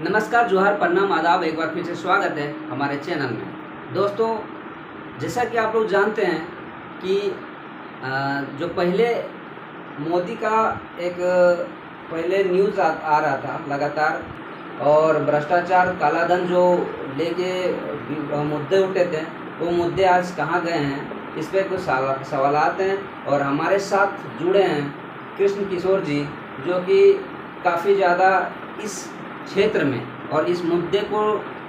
नमस्कार, जोहार, प्रणाम, आदाब। एक बार फिर से स्वागत है हमारे चैनल में। दोस्तों, जैसा कि आप लोग जानते हैं कि जो पहले मोदी का एक पहले न्यूज़ आ रहा था लगातार, और भ्रष्टाचार, काला धन जो लेके मुद्दे उठे थे, वो मुद्दे आज कहाँ गए हैं, इस पर कुछ सवालात हैं। और हमारे साथ जुड़े हैं कृष्ण किशोर जी, जो कि काफ़ी ज़्यादा इस क्षेत्र में और इस मुद्दे को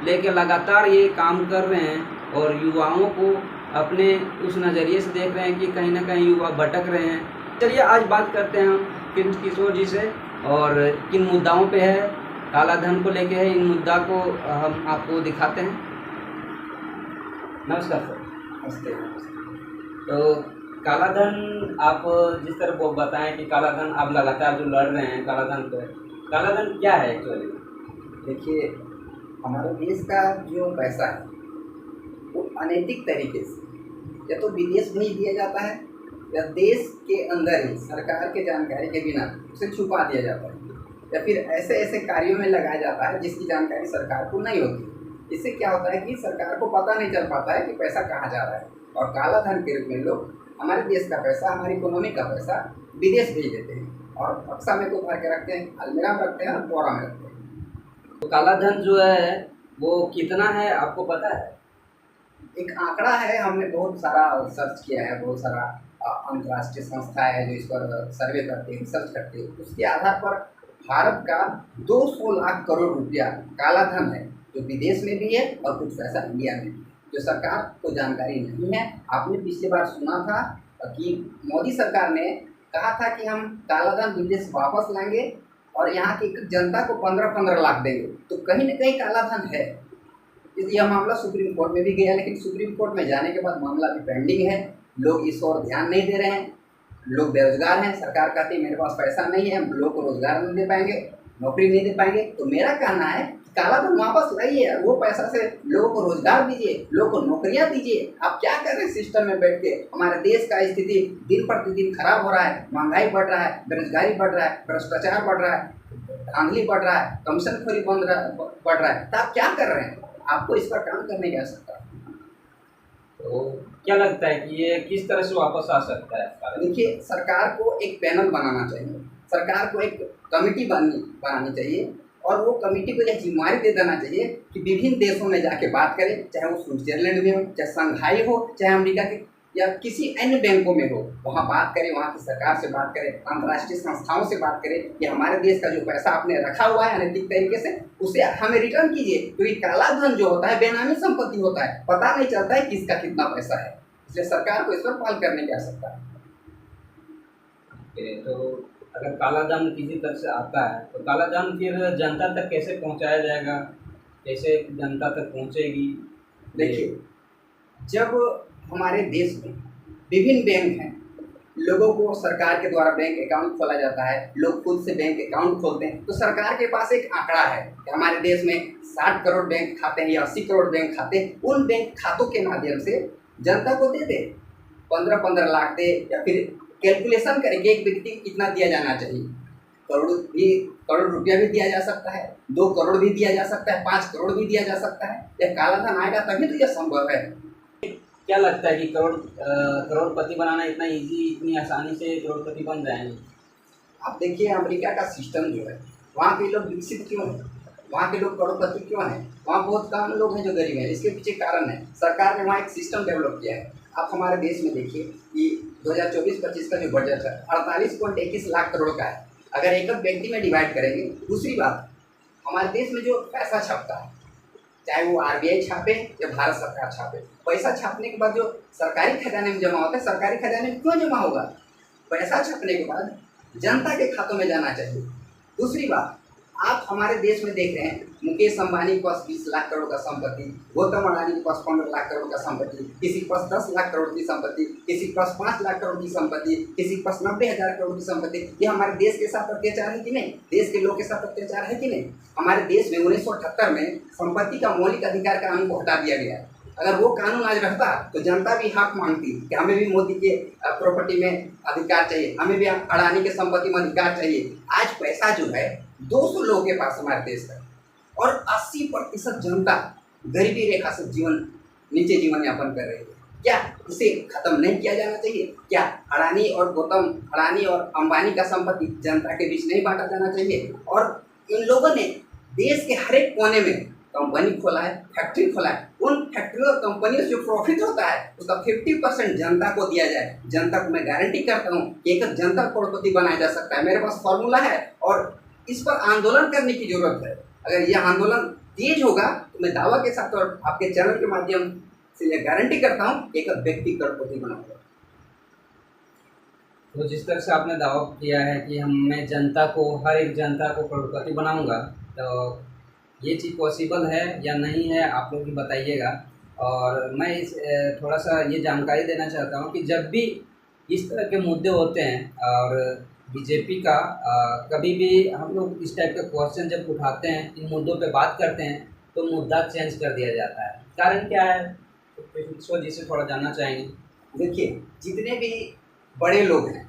लेकर लगातार ये काम कर रहे हैं और युवाओं को अपने उस नज़रिए से देख रहे हैं कि कहीं ना कहीं युवा भटक रहे हैं। चलिए आज बात करते हैं हम कृष्ण किशोर जी से, और किन मुद्दाओं पे है, काला धन को लेके है, इन मुद्दा को हम आपको दिखाते हैं। नमस्कार सर। नमस्ते। तो काला धन, आप जिस तरह वो बताएं कि काला धन आप लगातार जो लड़ रहे हैं काला धन पे, काला धन क्या है एक्चुअली? देखिए, हमारे देश का जो पैसा है वो अनैतिक तरीके से या तो विदेश भेज दिया जाता है या देश के अंदर ही सरकार के जानकारी के बिना उसे छुपा दिया जाता है, या फिर ऐसे ऐसे कार्यों में लगाया जाता है जिसकी जानकारी सरकार को नहीं होती। इससे क्या होता है कि सरकार को पता नहीं चल पाता है कि पैसा कहाँ जा रहा है, और काला धन के रूप में लोग हमारे देश का पैसा, हमारी इकोनॉमी का पैसा विदेश भेज देते हैं और बक्सा में को भर के रखते हैं, अलमीरा में रखते हैं और बोरा में रखते हैं। तो काला धन जो है वो कितना है, आपको पता है? एक आंकड़ा है, हमने बहुत सारा सर्च किया है, बहुत सारा अंतर्राष्ट्रीय संस्था है जो इस पर सर्वे करते हैं, रिसर्च करते हैं। उसके आधार पर भारत का 200 लाख करोड़ रुपया काला धन है, जो विदेश में भी है और कुछ पैसा इंडिया में भी, जो सरकार को जानकारी नहीं है। आपने पिछली बार सुना था कि मोदी सरकार ने कहा था कि हम काला धन विदेश वापस लाएंगे और यहाँ की जनता को 15-15 लाख देंगे, तो कहीं न कहीं काला धन है। यह मामला सुप्रीम कोर्ट में भी गया, लेकिन सुप्रीम कोर्ट में जाने के बाद मामला भी पेंडिंग है। लोग इस ओर ध्यान नहीं दे रहे हैं, लोग बेरोजगार हैं। सरकार कहती है मेरे पास पैसा नहीं है, हम लोग को रोजगार नहीं दे पाएंगे, नौकरी नहीं दे पाएंगे। तो मेरा कहना है काला धन वापस लाइए, वो पैसा से लोगों को रोजगार दीजिए, लोगों को नौकरियां दीजिए। आप क्या कर रहे हैं सिस्टम में बैठ के? हमारे देश का स्थिति दिन प्रतिदिन खराब हो रहा है, महंगाई बढ़ रहा है, बेरोजगारी बढ़ रहा है, भ्रष्टाचार बढ़ रहा है, धांधली बढ़ रहा है, कमीशनखोरी बढ़ रहा है। तो आप क्या कर रहे हैं? आपको इस पर काम करने की आवश्यकता है। तो क्या लगता है कि ये किस तरह से वापस आ सकता है? देखिए, सरकार को एक पैनल बनाना चाहिए, सरकार को एक कमेटी बनानी चाहिए, और वो कमेटी को यह जिम्मेदारी दे देना चाहिए कि विभिन्न देशों में जाके बात करें, चाहे वो स्विट्जरलैंड में हो, चाहे शंघाई हो, चाहे अमेरिका के या किसी अन्य बैंकों में हो, वहाँ बात करें, वहाँ की सरकार से बात करें, अंतर्राष्ट्रीय संस्थाओं से बात करें कि हमारे देश का जो पैसा आपने रखा हुआ है अनैतिक तरीके से, उसे हमें रिटर्न कीजिए। क्योंकि काला धन जो होता है बेनामी संपत्ति होता है, पता नहीं चलता है किसका कितना पैसा है। इसलिए सरकार को इस पर पहल करने की आवश्यकता है। तो अगर काला धन किसी तरह से आता है तो काला धन फिर जनता तक कैसे पहुंचाया जाएगा, कैसे जनता तक पहुंचेगी? देखिए, जब हमारे देश में विभिन्न बैंक हैं, लोगों को सरकार के द्वारा बैंक अकाउंट खोला जाता है, लोग खुद से बैंक अकाउंट खोलते हैं, तो सरकार के पास एक आंकड़ा है कि हमारे देश में 60 करोड़ बैंक खाते हैं या 80 करोड़ बैंक खाते हैं। उन बैंक खातों के माध्यम से जनता को दे दे, 15-15 लाख दे, या फिर कैलकुलेशन करेंगे एक व्यक्ति को कितना दिया जाना चाहिए। करोड़ रुपया भी दिया जा सकता है, 2 करोड़ भी दिया जा सकता है, 5 करोड़ भी दिया जा सकता है। यह काला धन आएगा तभी तो यह संभव है। क्या लगता है कि करोड़पति बनाना इतना इजी, इतनी आसानी से करोड़पति बन जाएंगे? आप देखिए, अमेरिका का सिस्टम जो है, वहाँ के लोग विकसित क्यों हैं, वहाँ के लोग करोड़पति क्यों हैं? वहाँ बहुत कम लोग हैं जो गरीब हैं। इसके पीछे कारण है, सरकार ने वहाँ एक सिस्टम डेवलप किया है। आप हमारे देश में देखिए कि 2024-25 का जो बजट है 48.21 लाख करोड़ का है। अगर एक व्यक्ति में डिवाइड करेंगे। दूसरी बात, हमारे देश में जो पैसा छपता है, चाहे वो आरबीआई छापे या भारत सरकार छापे, पैसा छापने के बाद जो सरकारी खजाने में जमा होता है, सरकारी खजाने में क्यों जमा होगा? पैसा छपने के बाद जनता के खातों में जाना चाहिए। दूसरी बात, आप हमारे देश में देख रहे हैं मुकेश अंबानी के पास 20 लाख करोड़ का संपत्ति, गौतम अडानी के पास 15 लाख करोड़ का संपत्ति, किसी के पास 10 लाख करोड़ की संपत्ति, किसी के पास 5 लाख करोड़ की संपत्ति, किसी के पास 90,000 करोड़ की संपत्ति। ये हमारे देश के साथ अत्याचार है कि नहीं? देश के लोग के साथ अत्याचार है कि नहीं? हमारे देश में 1978 में संपत्ति का मौलिक अधिकार कानून को हटा दिया गया। अगर वो कानून आज रहता तो जनता भी हक मांगती कि हमें भी मोदी के प्रॉपर्टी में अधिकार चाहिए, हमें भी अडानी के संपत्ति में अधिकार चाहिए। आज पैसा जो है 200 लोगों के पास हमारे देश का, और 80% जनता गरीबी रेखा से नीचे जीवन यापन कर रही है। क्या इसे खत्म नहीं किया जाना चाहिए? क्या अडानी और अंबानी का संपत्ति जनता के बीच नहीं बांटा जाना चाहिए? और इन लोगों ने देश के हर एक कोने में कंपनी खोला है, फैक्ट्री खोला है। उन फैक्ट्री और कंपनी से जो प्रॉफिट होता है उसका 50% जनता को दिया जाए। जनता को मैं गारंटी करता हूँ कि एक जनता करोड़पति बनाया जा सकता है। मेरे पास फॉर्मूला है और इस पर आंदोलन करने की जरूरत है। अगर यह आंदोलन तेज होगा तो मैं दावा के साथ और आपके चैनल के माध्यम से यह गारंटी करता हूँ कि एक व्यक्ति करोड़पति बनाऊंगा। तो जिस तरह से आपने दावा किया है कि मैं जनता को, हर एक जनता को करोड़पति बनाऊंगा, तो ये चीज़ पॉसिबल है या नहीं है आप लोग भी बताइएगा। और मैं थोड़ा सा ये जानकारी देना चाहता हूँ कि जब भी इस तरह के मुद्दे होते हैं और बीजेपी का कभी भी हम लोग इस टाइप के क्वेश्चन जब उठाते हैं, इन मुद्दों पे बात करते हैं, तो मुद्दा चेंज कर दिया जाता है। कारण क्या है, तो इस वजह से थोड़ा जानना चाहेंगे। देखिए, जितने भी बड़े लोग हैं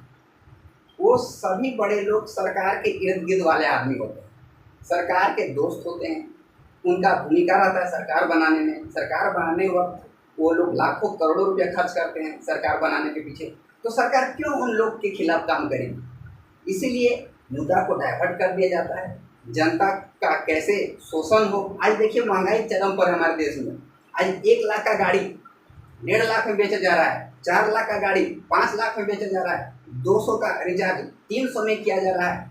वो सभी बड़े लोग सरकार के इर्द गिर्द वाले आदमी होते हैं, सरकार के दोस्त होते हैं। उनका भूमिका रहता है सरकार बनाने में। सरकार बनाने वक्त वो लोग लाखों करोड़ों रुपया खर्च करते हैं सरकार बनाने के पीछे। तो सरकार क्यों उन लोग के खिलाफ काम करेगी? इसीलिए मुद्दा को डाइवर्ट कर दिया जाता है। जनता का कैसे शोषण हो। आज देखिए, महंगाई चरम पर है हमारे देश में। आज 1 लाख का गाड़ी 1.5 लाख में बेचा जा रहा है, 4 लाख का गाड़ी 5 लाख में बेचा जा रहा है, 200 का रिचार्ज 300 में किया जा रहा है,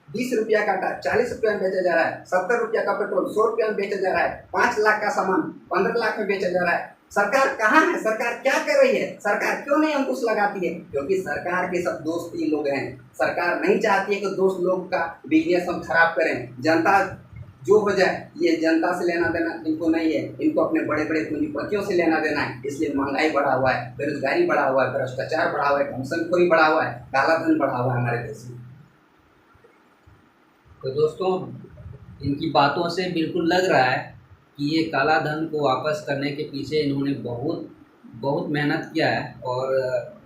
20 रुपया का आटा 40 रुपया में बेचा जा रहा है, 70 रुपया का पेट्रोल 100 रुपया में बेचा जा रहा है, 5 लाख का सामान 15 लाख में बेचा जा रहा है। सरकार कहाँ है? सरकार क्या कर रही है? सरकार क्यों नहीं अंकुश लगाती है? क्योंकि सरकार के सब दोस्त ही लोग हैं। सरकार नहीं चाहती है कि दोस्त लोग का बिजनेस हम खराब करें। जनता जो हो जाए, ये जनता से लेना देना इनको नहीं है। इनको अपने बड़े बड़े पूंजीपतियों से लेना देना है। इसलिए महंगाई बढ़ा हुआ है, बेरोजगारी बढ़ा हुआ है, भ्रष्टाचार बढ़ा हुआ है, घूसखोरी बढ़ा हुआ है, काला धन बढ़ा हुआ है हमारे देश में। तो दोस्तों, इनकी बातों से बिल्कुल लग रहा है कि ये काला धन को वापस करने के पीछे इन्होंने बहुत मेहनत किया है और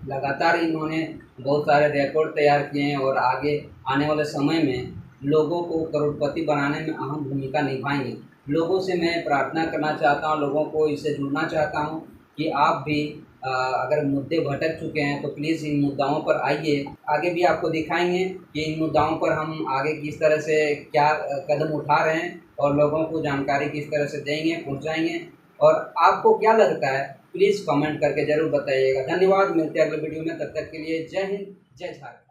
लगातार इन्होंने बहुत सारे रिकॉर्ड तैयार किए हैं और आगे आने वाले समय में लोगों को करोड़पति बनाने में अहम भूमिका निभाएंगे। लोगों से मैं प्रार्थना करना चाहता हूँ, लोगों को इससे जुड़ना चाहता हूँ कि आप भी अगर मुद्दे भटक चुके हैं तो प्लीज़ इन मुद्दाओं पर आइए। आगे भी आपको दिखाएंगे कि इन मुद्दाओं पर हम आगे किस तरह से क्या कदम उठा रहे हैं और लोगों को जानकारी किस तरह से देंगे, पहुंचाएंगे। और आपको क्या लगता है प्लीज़ कमेंट करके ज़रूर बताइएगा। धन्यवाद, मिलते हैं अगले वीडियो में। तब तक के लिए जय हिंद, जय झारखंड।